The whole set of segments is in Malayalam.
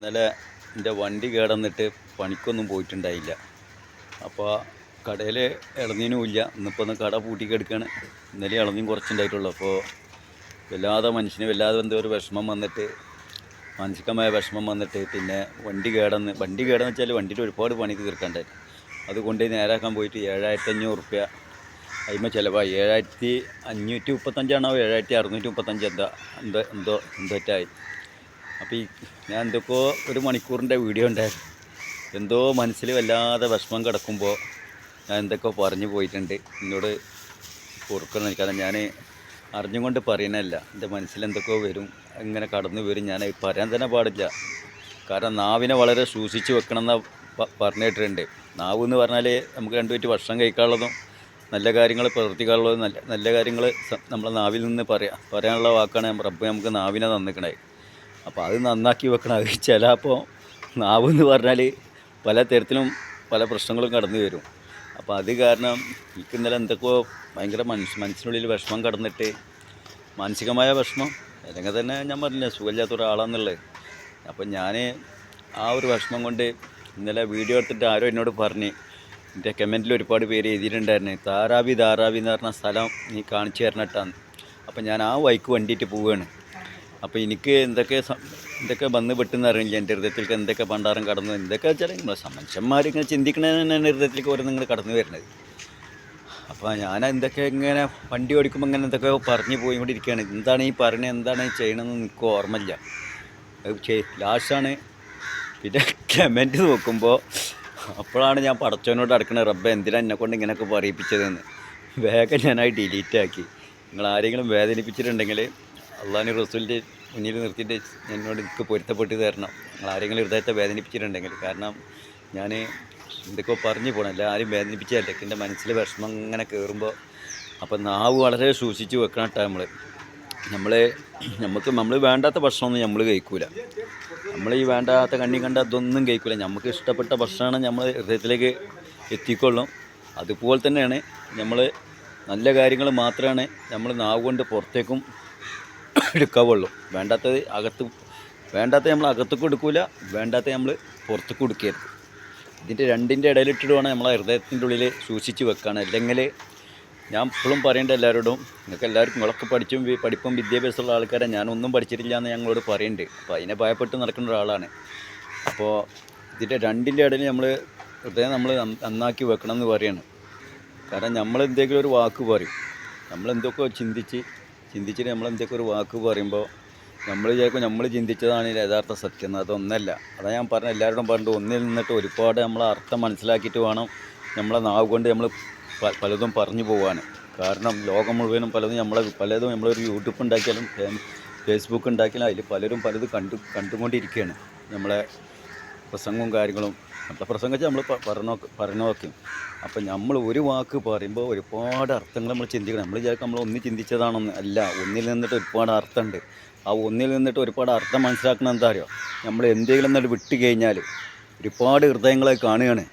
ഇന്നലെ എൻ്റെ വണ്ടി കേടന്നിട്ട് പണിക്കൊന്നും പോയിട്ടുണ്ടായില്ല. അപ്പോൾ കടയിൽ ഇളനീനുമില്ല. ഇന്നിപ്പോൾ കട പൂട്ടിക്കെടുക്കുകയാണ്. ഇന്നലെ ഇളനീൻ കുറച്ചുണ്ടായിട്ടുള്ളൂ. അപ്പോൾ വല്ലാതെ എന്തോ ഒരു വിഷമം വന്നിട്ട്, മാനസികമായ വിഷമം വന്നിട്ട്, പിന്നെ വണ്ടി കേടെന്ന് വെച്ചാൽ വണ്ടിയിൽ ഒരുപാട് പണി തീർക്കണ്ടായി. അതുകൊണ്ട് നേരാക്കാൻ പോയിട്ട് 7,500 റുപ്യ അതിന്മേൽ ചിലവായി. 7,535 7,635 എന്തോറ്റായി. അപ്പോൾ ഞാൻ എന്തൊക്കെയോ ഒരു മണിക്കൂറിൻ്റെ വീഡിയോ ഉണ്ടായിരുന്നു. എന്തോ മനസ്സിൽ വല്ലാതെ വിഷമം കിടക്കുമ്പോൾ ഞാൻ എന്തൊക്കെയോ പറഞ്ഞു പോയിട്ടുണ്ട്. എന്നോട് പൊറുക്കണം. കാരണം ഞാൻ അറിഞ്ഞുകൊണ്ട് പറയണല്ല. എൻ്റെ മനസ്സിൽ എന്തൊക്കെയോ വരും, ഇങ്ങനെ കടന്നു വരും. ഞാൻ പറയാൻ തന്നെ പാടില്ല. കാരണം നാവിനെ വളരെ സൂക്ഷിച്ച് വെക്കണമെന്ന് പറഞ്ഞിട്ടുണ്ട്. നാവ് എന്ന് പറഞ്ഞാൽ നമുക്ക് രണ്ടുപേറ്റ് ഭക്ഷണം കഴിക്കാനുള്ളതും നല്ല കാര്യങ്ങൾ പ്രവർത്തിക്കാനുള്ളതും നല്ല കാര്യങ്ങൾ നമ്മളെ നാവിൽ നിന്ന് പറയാനുള്ള വാക്കാണ് റബ്ബ് നമുക്ക് നാവിനെ തന്നിക്കണേ. അപ്പോൾ അത് നന്നാക്കി വെക്കണം. അത് ചിലപ്പോൾ നാവ് എന്ന് പറഞ്ഞാൽ പല തരത്തിലും പല പ്രശ്നങ്ങളും കടന്നു വരും. അപ്പോൾ അത് കാരണം എനിക്ക് ഇന്നലെ എന്തൊക്കെയോ ഭയങ്കര മനസ്സിനുള്ളിൽ വിഷമം കടന്നിട്ട്, മാനസികമായ വിഷമം, അല്ലെങ്കിൽ തന്നെ ഞാൻ പറഞ്ഞില്ല സുഖമില്ലാത്ത ഒരാളാണെന്നുള്ളത്. അപ്പം ഞാൻ ആ ഒരു വിഷമം കൊണ്ട് ഇന്നലെ വീഡിയോ എടുത്തിട്ട് ആരോ എന്നോട് പറഞ്ഞ്, എൻ്റെ കമൻറ്റിൽ ഒരുപാട് പേര് എഴുതിയിട്ടുണ്ടായിരുന്നു, ധാരാവി എന്ന് പറഞ്ഞ സ്ഥലം നീ കാണിച്ചു തരണട്ടാന്ന്. അപ്പം ഞാൻ ആ വഴിക്ക് വണ്ടിയിട്ട് പോവുകയാണ്. അപ്പോൾ എനിക്ക് എന്തൊക്കെ വന്ന് പെട്ടെന്ന് അറിയില്ല. എൻ്റെ ഹൃദയത്തിലേക്ക് എന്തൊക്കെ പണ്ടാരം കടന്നു, എന്തൊക്കെ വെച്ചാൽ മനുഷ്യന്മാരിങ്ങനെ ചിന്തിക്കണത് തന്നെയാണ് ഹൃദയത്തിലേക്ക് ഓരോ നിങ്ങൾ കടന്നു വരുന്നത്. അപ്പോൾ ഞാൻ എന്തൊക്കെ ഇങ്ങനെ വണ്ടി ഓടിക്കുമ്പോൾ ഇങ്ങനെ എന്തൊക്കെ പറഞ്ഞു പോയിക്കൊണ്ടിരിക്കുകയാണ്. എന്താണ് ഈ പറയുന്നത്, എന്താണ് ഈ ചെയ്യണമെന്ന് എനിക്ക് ഓർമ്മയില്ല. ലാസ്റ്റാണ് പിന്നെ കമൻറ്റ് നോക്കുമ്പോൾ അപ്പോഴാണ് ഞാൻ പടച്ചവനോട് അടക്കണത്, റബ്ബെ എന്തിനാണ് എന്നെക്കൊണ്ട് ഇങ്ങനെയൊക്കെ പറയിപ്പിച്ചതെന്ന്. വേഗം ഞാനായി ഡിലീറ്റ് ആക്കി. നിങ്ങൾ ആരെങ്കിലും വേദനിപ്പിച്ചിട്ടുണ്ടെങ്കിൽ അള്ളാഹുവിൻ്റെ റസൂലിൻ്റെ മുന്നിൽ നിർത്തിയിട്ട് എന്നോട് എനിക്ക് പൊരുത്തപ്പെട്ട് തരണം. നിങ്ങൾ ആരെങ്കിലും ഹൃദയത്തെ വേദനിപ്പിച്ചിട്ടുണ്ടെങ്കിൽ. കാരണം ഞാൻ എന്തൊക്കെയോ പറഞ്ഞു പോകണം. എല്ലാവരും വേദനിപ്പിച്ചതല്ലേ. എൻ്റെ മനസ്സിൽ വിഷമം ഇങ്ങനെ കയറുമ്പോൾ അപ്പം നാവ് വളരെ സൂക്ഷിച്ച് വെക്കണം കേട്ടോ. നമ്മൾ വേണ്ടാത്ത ഭക്ഷണമൊന്നും നമ്മൾ കഴിക്കൂല. നമ്മൾ ഈ വേണ്ടാത്ത കണ്ണി കണ്ട അതൊന്നും കഴിക്കൂല. നമുക്ക് ഇഷ്ടപ്പെട്ട ഭക്ഷണമാണ് നമ്മൾ ഹൃദയത്തിലേക്ക് എത്തിക്കൊള്ളും. അതുപോലെ തന്നെയാണ് നമ്മൾ നല്ല കാര്യങ്ങൾ മാത്രമാണ് നമ്മൾ നാവ് കൊണ്ട് പുറത്തേക്കും എടുക്കാവുള്ളൂ. വേണ്ടാത്തത് നമ്മൾ അകത്തേക്കും എടുക്കില്ല, വേണ്ടാത്ത നമ്മൾ പുറത്തേക്കും എടുക്കരുത്. ഇതിൻ്റെ രണ്ടിൻ്റെ ഇടയിലിട്ടിട്ട് വേണം നമ്മളെ ഹൃദയത്തിൻ്റെ ഉള്ളിൽ സൂക്ഷിച്ച് വെക്കുകയാണ്. അല്ലെങ്കിൽ ഞാൻ ഇപ്പോഴും പറയേണ്ട എല്ലാവരോടും, നിങ്ങളൊക്കെ പഠിപ്പും വിദ്യാഭ്യാസമുള്ള ആൾക്കാരെ, ഞാനൊന്നും പഠിച്ചിട്ടില്ല എന്ന് ഞങ്ങളോട് പറയുന്നുണ്ട്. അപ്പോൾ അതിനെ ഭയപ്പെട്ട് നടക്കുന്ന ഒരാളാണ്. അപ്പോൾ ഇതിൻ്റെ രണ്ടിൻ്റെ ഇടയിൽ ഹൃദയം നമ്മൾ നന്നാക്കി വെക്കണം എന്ന് പറയുകയാണ്. കാരണം നമ്മൾ എന്തെങ്കിലും ഒരു വാക്ക് പറയും, നമ്മളെന്തൊക്കെ ചിന്തിച്ചിട്ട് നമ്മളെന്തൊക്കെ ഒരു വാക്ക് പറയുമ്പോൾ നമ്മൾ വിചാരിക്കും നമ്മൾ ചിന്തിച്ചതാണ് യഥാർത്ഥ സത്യം. അതൊന്നല്ല. അതാണ് ഞാൻ പറഞ്ഞ എല്ലാവരോടും പറഞ്ഞിട്ട്, ഒന്നിൽ നിന്നിട്ട് ഒരുപാട് നമ്മളെ അർത്ഥം മനസ്സിലാക്കിയിട്ട് വേണം നമ്മളെ നാവ് കൊണ്ട് നമ്മൾ പലതും പറഞ്ഞു പോകാൻ. കാരണം ലോകം മുഴുവനും പലതും നമ്മളൊരു യൂട്യൂബ് ഉണ്ടാക്കിയാലും ഫേസ്ബുക്ക് ഉണ്ടാക്കിയാലും അതിൽ പലതും കണ്ടുകൊണ്ടിരിക്കുകയാണ്. നമ്മളെ പ്രസംഗവും കാര്യങ്ങളും. നമ്മളെ പ്രസംഗിച്ച് നമ്മൾ പറഞ്ഞു നോക്കും. അപ്പം നമ്മൾ ഒരു വാക്ക് പറയുമ്പോൾ ഒരുപാട് അർത്ഥങ്ങൾ നമ്മൾ ചിന്തിക്കണം. നമ്മൾ വിചാരിക്കും നമ്മൾ ഒന്ന് ചിന്തിച്ചതാണെന്ന്. അല്ല, ഒന്നിൽ നിന്നിട്ട് ഒരുപാട് അർത്ഥമുണ്ട്. ആ ഒന്നിൽ നിന്നിട്ട് ഒരുപാട് അർത്ഥം മനസ്സിലാക്കണം. എന്താ അറിയോ, നമ്മൾ എന്തെങ്കിലും എന്നിട്ട് വിട്ട് കഴിഞ്ഞാൽ ഒരുപാട് ഹൃദയങ്ങളെ കാണുകയാണ്.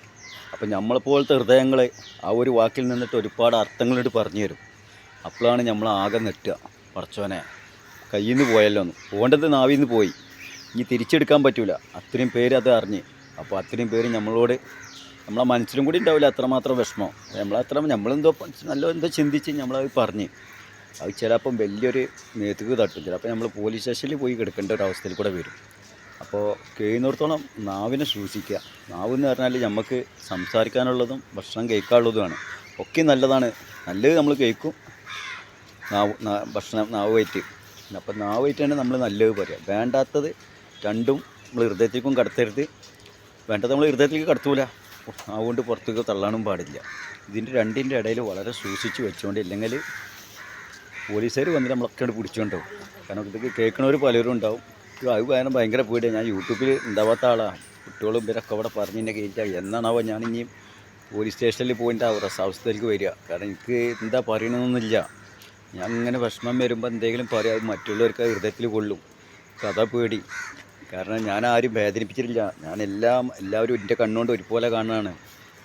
അപ്പം നമ്മളെപ്പോലത്തെ ഹൃദയങ്ങൾ ആ ഒരു വാക്കിൽ നിന്നിട്ട് ഒരുപാട് അർത്ഥങ്ങളോട് പറഞ്ഞു തരും. അപ്പോഴാണ് നമ്മൾ ആകെ നെട്ടുക, പടച്ചോനെ കയ്യിൽ നിന്ന് പോയല്ലോ എന്ന്. പോകേണ്ടത് നാവിൽ നിന്ന് പോയി, ഇനി തിരിച്ചെടുക്കാൻ പറ്റില്ല. അത്രയും പേര് അത് അറിഞ്ഞ്. അപ്പോൾ അത്രയും പേര് നമ്മളെ മനസ്സിലും കൂടി ഉണ്ടാവില്ല അത്രമാത്രം വിഷമം. എന്തോ ചിന്തിച്ച് നമ്മളത് പറഞ്ഞ് അത് ചിലപ്പം വലിയൊരു നേതൃത്വം തട്ടും. ചിലപ്പോൾ നമ്മൾ പോലീസ് സ്റ്റേഷനിൽ പോയി കിടക്കേണ്ട ഒരു അവസ്ഥയിൽ കൂടെ വരും. അപ്പോൾ കഴിയുന്നിടത്തോളം നാവിനെ സൂക്ഷിക്കുക. നാവ് എന്ന് പറഞ്ഞാൽ നമുക്ക് സംസാരിക്കാനുള്ളതും ഭക്ഷണം കഴിക്കാനുള്ളതുമാണ്. ഒക്കെ നല്ലതാണ്. നല്ലത് നമ്മൾ കഴിക്കും, നാവ് വയറ്റ്. അപ്പം നാവ് വയറ്റാണ് നമ്മൾ നല്ലത് പറയുക. വേണ്ടാത്തത് രണ്ടും നമ്മൾ ഹൃദയത്തേക്കും കടത്തരുത്. വേണ്ടത് നമ്മൾ ഹൃദയത്തിലേക്ക് കടത്തൂല, അതുകൊണ്ട് പുറത്തേക്ക് തള്ളാനും പാടില്ല. ഇതിൻ്റെ രണ്ടിൻ്റെ ഇടയിൽ വളരെ സൂക്ഷിച്ച് വെച്ചുകൊണ്ട്, ഇല്ലെങ്കിൽ പോലീസുകാർ വന്നിട്ട് നമ്മളൊക്കെ പിടിച്ചുകൊണ്ടാവും. കാരണം ഇതൊക്കെ കേൾക്കണവർ പലരും ഉണ്ടാവും. അത് ഭയങ്കര പേടിയാണ്. ഞാൻ യൂട്യൂബിൽ ഉണ്ടാവാത്ത ആളാണ്. കുട്ടികളും ഇവരൊക്കെ അവിടെ പറഞ്ഞ് എന്നെ കയറ്റുക. എന്നാണാവോ ഞാനിനി പോലീസ് സ്റ്റേഷനിൽ പോയിട്ട് അവസ്ഥയിലേക്ക് വരിക. കാരണം എനിക്ക് എന്താ പറയണമെന്നൊന്നുമില്ല. ഞാൻ ഇങ്ങനെ വിഷമം വരുമ്പോൾ എന്തെങ്കിലും പറയാം, അത് മറ്റുള്ളവർക്ക് ഹൃദയത്തിൽ കൊള്ളും. കഥ പേടി. കാരണം ഞാൻ ആരും വേദനിപ്പിച്ചിട്ടില്ല. എല്ലാവരും എൻ്റെ കണ്ണുകൊണ്ട് ഒരുപോലെ കാണുന്നതാണ്.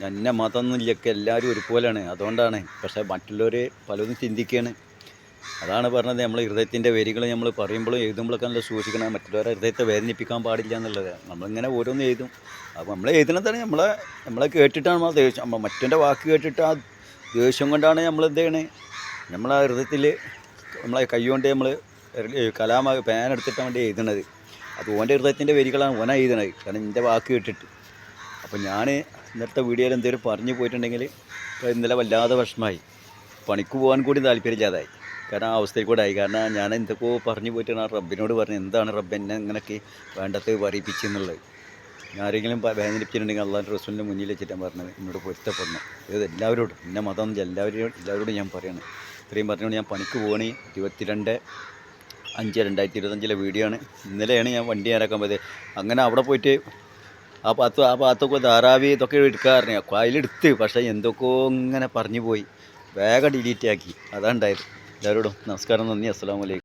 ഞാൻ മതമൊന്നുമില്ലൊക്കെ എല്ലാവരും ഒരുപോലെയാണ്. അതുകൊണ്ടാണ്. പക്ഷേ മറ്റുള്ളവർ പലതും ചിന്തിക്കുകയാണ്. അതാണ് പറഞ്ഞത്, നമ്മൾ ഹൃദയത്തിൻ്റെ വരികൾ നമ്മൾ പറയുമ്പോഴും എഴുതുമ്പോഴൊക്കെ നല്ല സൂക്ഷിക്കണം. മറ്റുള്ളവരെ ഹൃദയത്തെ വേദനിപ്പിക്കാൻ പാടില്ല എന്നുള്ളത്. നമ്മളിങ്ങനെ ഓരോന്ന് എഴുതും. അപ്പോൾ നമ്മൾ എഴുതുന്നതാണ് നമ്മളെ കേട്ടിട്ടാണ് നമ്മൾ ദേഷ്യം, മറ്റൻ്റെ വാക്ക് കേട്ടിട്ട് ആ ദേഷ്യം കൊണ്ടാണ് നമ്മൾ എന്ത് ചെയ്യണേ, നമ്മളെ ഹൃദയത്തിൽ നമ്മളെ കൈ കൊണ്ട് നമ്മൾ പേന എടുത്തിട്ടാണ് വേണ്ടി എഴുതണത്. അത് ഓൻ്റെ ഹൃദയത്തിൻ്റെ വരികളാണ് ഓന എഴുതണത്, കാരണം എൻ്റെ വാക്ക് കേട്ടിട്ട്. അപ്പോൾ ഞാൻ ഇന്നത്തെ വീഡിയോയിൽ എന്തെങ്കിലും പറഞ്ഞു പോയിട്ടുണ്ടെങ്കിൽ ഇന്നലെ വല്ലാതെ വിഷമമായി, പണിക്ക് പോകാൻ കൂടി താല്പര്യമില്ലാതായി. കാരണം ആ അവസ്ഥയിൽ കൂടെ ആയി. കാരണം ഞാൻ എന്തൊക്കെയോ പറഞ്ഞു പോയിട്ടാണ് ആ റബ്ബിനോട് പറഞ്ഞു, എന്താണ് റബ്ബ് എന്നെ ഇങ്ങനെയൊക്കെ വേണ്ടത് പറയിപ്പിച്ചെന്നുള്ളത്. ഞാൻ ആരെങ്കിലും വേദനിപ്പിച്ചിട്ടുണ്ടെങ്കിൽ അള്ളാഹുവിൻ്റെ റസൂലിൻ്റെ മുന്നിൽ വെച്ചിട്ടാണ് പറഞ്ഞത്, എന്നോട് പൊരുത്തപ്പെടണം. ഇത് എല്ലാവരോടും, ഇന്ന മതം എല്ലാവരോടും ഞാൻ പറയണം. ഇത്രയും പറഞ്ഞുകൊണ്ട് ഞാൻ പണിക്ക് പോകണേ. 22/5/2025 വീഡിയോ ആണ്. ഇന്നലെയാണ് ഞാൻ വണ്ടി നേരാക്കാൻ പോയത്. അങ്ങനെ അവിടെ പോയിട്ട് ആ ഭാഗത്തൊക്കെ ധാരാവി ഇതൊക്കെ എടുക്കാറുണ്ട്. അതിലെടുത്ത്, പക്ഷേ എന്തൊക്കെയോ ഇങ്ങനെ പറഞ്ഞു പോയി, വേഗം ഡിലീറ്റ് ആക്കി. അതാണ് ഉണ്ടായത്. എല്ലാവരോടും നമസ്കാരം, നന്ദി, അസ്സലാമു അലൈക്കും.